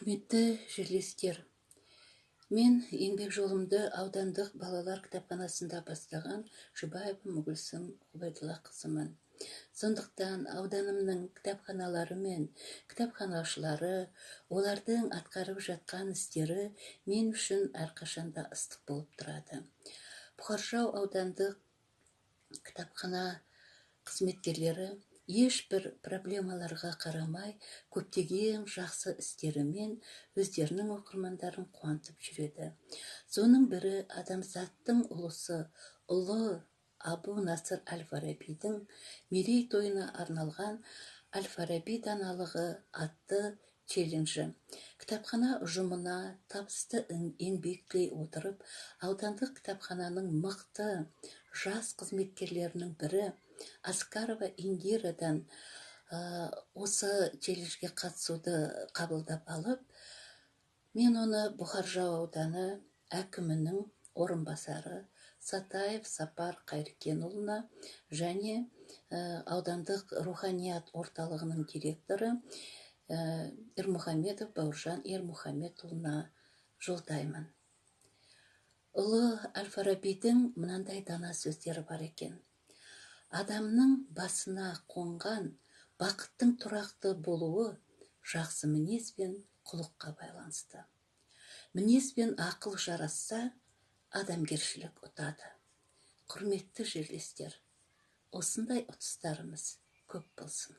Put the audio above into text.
Құрметті жерлестер, мен еңбек жолымды аудандық балалар кітапханасында бастаған Жұбаева Мүгүлсім Ғұбайдоллақызымын. Сондықтан ауданымның кітапханалары мен кітапханашылары, олардың атқарып жатқан істері мен үшін әрқашанда ыстық болып тұрады. Бұқар аудандық кітапхана қызметкерлері ешбір проблемаларға қарамай көптеген жақсы істерімен өздерінің оқырмандарын қуантып жүреді. Соның бірі адамзаттың ұлысы ұлы Абу Насыр әл-Фарабидің мерейтойына арналған әл-Фараби даналығы атты челленджі. Кітапхана ұжымына табысты еңбек тілей отырып, аудандық кітапхананың мықты жас қызметкерлерінің бірі Аскарова Индирадан осы челленджге қатысуды қабылдап алып, мен оны Бұқар ауданы әкімінің орынбасары Сатаев Сапар Қайрекенұлына және аудандық руханият орталығының директоры Ермұхамедов Бауыржан Ермұхамедұлына жолдаймын. Ұлы әл-Фарабидің мынандай дана сөздері бар екен: адамның басына қонған бақыттың тұрақты болуы жақсы мінез бен құлыққа байланысты. Мінез бен ақыл жарасса, адамгершілік ұтады. Құрметті жерлестер, осындай ұтыстарымыз көп болсын.